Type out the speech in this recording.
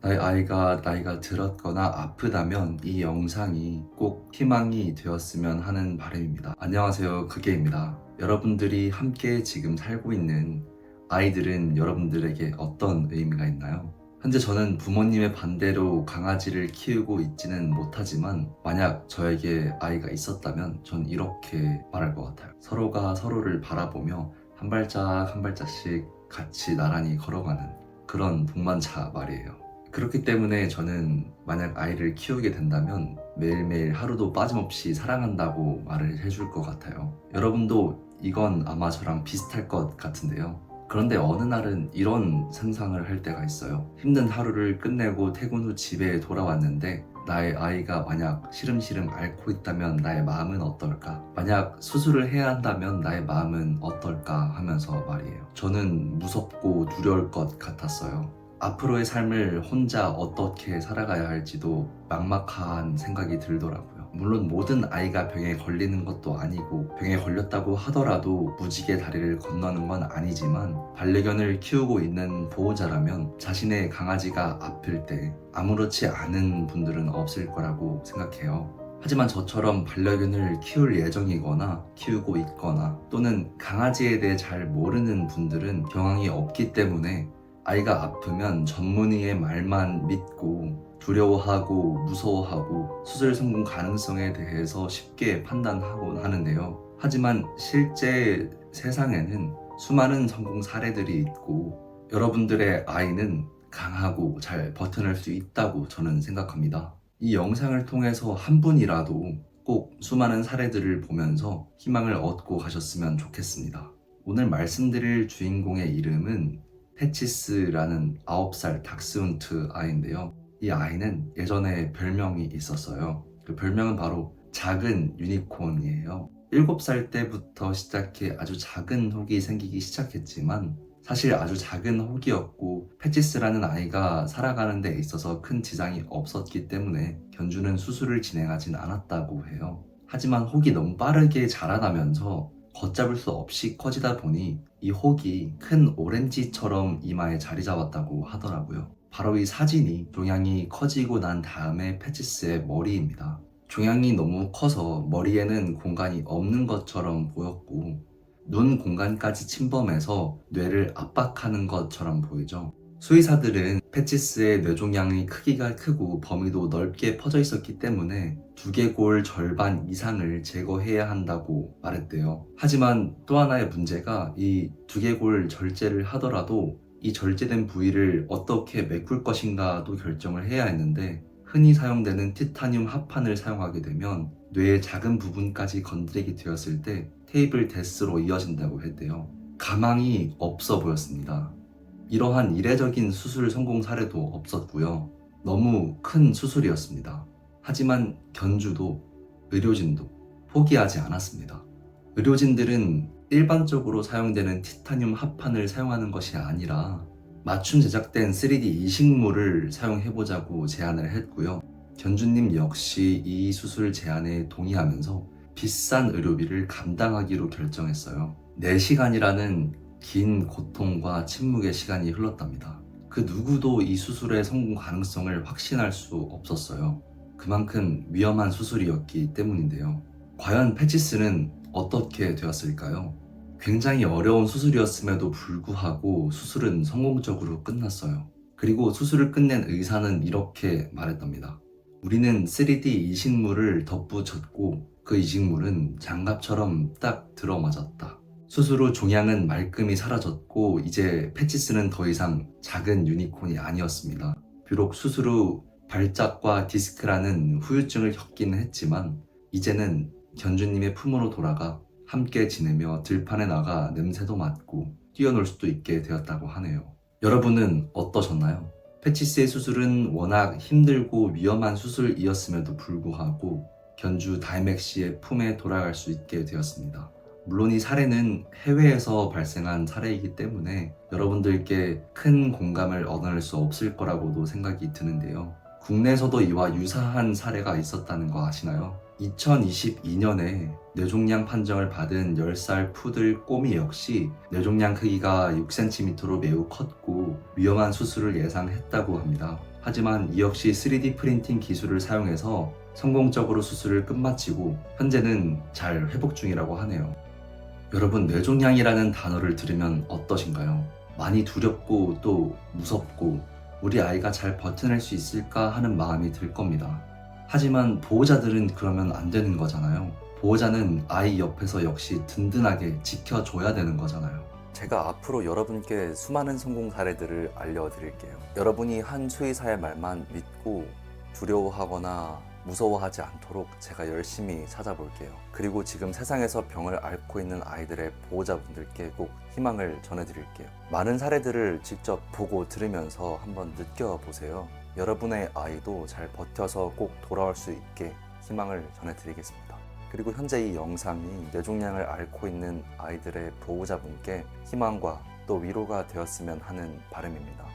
나의 아이가 나이가 들었거나 아프다면 이 영상이 꼭 희망이 되었으면 하는 바람입니다. 안녕하세요, 그게입니다. 여러분들이 함께 지금 살고 있는 아이들은 여러분들에게 어떤 의미가 있나요? 현재 저는 부모님의 반대로 강아지를 키우고 있지는 못하지만 만약 저에게 아이가 있었다면 전 이렇게 말할 것 같아요. 서로가 서로를 바라보며 한 발짝 한 발짝씩 같이 나란히 걸어가는 그런 동반자 말이에요. 그렇기 때문에 저는 만약 아이를 키우게 된다면 매일매일 하루도 빠짐없이 사랑한다고 말을 해줄 것 같아요. 여러분도 이건 아마 저랑 비슷할 것 같은데요. 그런데 어느 날은 이런 상상을 할 때가 있어요. 힘든 하루를 끝내고 퇴근 후 집에 돌아왔는데 나의 아이가 만약 시름시름 앓고 있다면 나의 마음은 어떨까? 만약 수술을 해야 한다면 나의 마음은 어떨까 하면서 말이에요. 저는 무섭고 두려울 것 같았어요. 앞으로의 삶을 혼자 어떻게 살아가야 할지도 막막한 생각이 들더라고요. 물론 모든 아이가 병에 걸리는 것도 아니고 병에 걸렸다고 하더라도 무지개 다리를 건너는 건 아니지만 반려견을 키우고 있는 보호자라면 자신의 강아지가 아플 때 아무렇지 않은 분들은 없을 거라고 생각해요. 하지만 저처럼 반려견을 키울 예정이거나 키우고 있거나 또는 강아지에 대해 잘 모르는 분들은 경황이 없기 때문에 아이가 아프면 전문의의 말만 믿고 두려워하고 무서워하고 수술 성공 가능성에 대해서 쉽게 판단하곤 하는데요. 하지만 실제 세상에는 수많은 성공 사례들이 있고 여러분들의 아이는 강하고 잘 버텨낼 수 있다고 저는 생각합니다. 이 영상을 통해서 한 분이라도 꼭 수많은 사례들을 보면서 희망을 얻고 가셨으면 좋겠습니다. 오늘 말씀드릴 주인공의 이름은 패치스라는 9살 닥스훈트 아이인데요. 이 아이는 예전에 별명이 있었어요. 그 별명은 바로 작은 유니콘이에요. 7살 때부터 시작해 아주 작은 혹이 생기기 시작했지만 사실 아주 작은 혹이었고 패치스라는 아이가 살아가는 데 있어서 큰 지장이 없었기 때문에 견주는 수술을 진행하진 않았다고 해요. 하지만 혹이 너무 빠르게 자라나면서 걷잡을 수 없이 커지다 보니 이 혹이 큰 오렌지처럼 이마에 자리 잡았다고 하더라고요. 바로 이 사진이 종양이 커지고 난 다음에 패치스의 머리입니다. 종양이 너무 커서 머리에는 공간이 없는 것처럼 보였고 눈 공간까지 침범해서 뇌를 압박하는 것처럼 보이죠. 수의사들은 패치스의 뇌종양의 크기가 크고 범위도 넓게 퍼져 있었기 때문에 두개골 절반 이상을 제거해야 한다고 말했대요. 하지만 또 하나의 문제가 이 두개골 절제를 하더라도 이 절제된 부위를 어떻게 메꿀 것인가도 결정을 해야 했는데 흔히 사용되는 티타늄 합판을 사용하게 되면 뇌의 작은 부분까지 건드리게 되었을 때 테이블 데스로 이어진다고 했대요. 가망이 없어 보였습니다. 이러한 이례적인 수술 성공 사례도 없었고요. 너무 큰 수술이었습니다. 하지만 견주도 의료진도 포기하지 않았습니다. 의료진들은 일반적으로 사용되는 티타늄 합판을 사용하는 것이 아니라 맞춤 제작된 3D 이식물을 사용해보자고 제안을 했고요. 견주님 역시 이 수술 제안에 동의하면서 비싼 의료비를 감당하기로 결정했어요. 4시간이라는 긴 고통과 침묵의 시간이 흘렀답니다. 그 누구도 이 수술의 성공 가능성을 확신할 수 없었어요. 그만큼 위험한 수술이었기 때문인데요. 과연 패치스는 어떻게 되었을까요? 굉장히 어려운 수술이었음에도 불구하고 수술은 성공적으로 끝났어요. 그리고 수술을 끝낸 의사는 이렇게 말했답니다. 우리는 3D 이식물을 덧붙였고 그 이식물은 장갑처럼 딱 들어맞았다. 수술 후 종양은 말끔히 사라졌고 이제 패치스는 더 이상 작은 유니콘이 아니었습니다. 비록 수술 후 발작과 디스크라는 후유증을 겪기는 했지만 이제는 견주님의 품으로 돌아가 함께 지내며 들판에 나가 냄새도 맡고 뛰어놀 수도 있게 되었다고 하네요. 여러분은 어떠셨나요? 패치스의 수술은 워낙 힘들고 위험한 수술이었음에도 불구하고 견주 다이맥 씨의 품에 돌아갈 수 있게 되었습니다. 물론 이 사례는 해외에서 발생한 사례이기 때문에 여러분들께 큰 공감을 얻어낼 수 없을 거라고도 생각이 드는데요. 국내에서도 이와 유사한 사례가 있었다는 거 아시나요? 2022년에 뇌종양 판정을 받은 10살 푸들 꼬미 역시 뇌종양 크기가 6cm로 매우 컸고 위험한 수술을 예상했다고 합니다. 하지만 이 역시 3D 프린팅 기술을 사용해서 성공적으로 수술을 끝마치고 현재는 잘 회복 중이라고 하네요. 여러분, 뇌종양이라는 단어를 들으면 어떠신가요? 많이 두렵고 또 무섭고 우리 아이가 잘 버텨낼 수 있을까 하는 마음이 들 겁니다. 하지만 보호자들은 그러면 안 되는 거잖아요. 보호자는 아이 옆에서 역시 든든하게 지켜줘야 되는 거잖아요. 제가 앞으로 여러분께 수많은 성공 사례들을 알려드릴게요. 여러분이 한 수의사의 말만 믿고 두려워하거나 무서워하지 않도록 제가 열심히 찾아볼게요. 그리고 지금 세상에서 병을 앓고 있는 아이들의 보호자분들께 꼭 희망을 전해드릴게요. 많은 사례들을 직접 보고 들으면서 한번 느껴보세요. 여러분의 아이도 잘 버텨서 꼭 돌아올 수 있게 희망을 전해드리겠습니다. 그리고 현재 이 영상이 뇌종양을 앓고 있는 아이들의 보호자분께 희망과 또 위로가 되었으면 하는 바람입니다.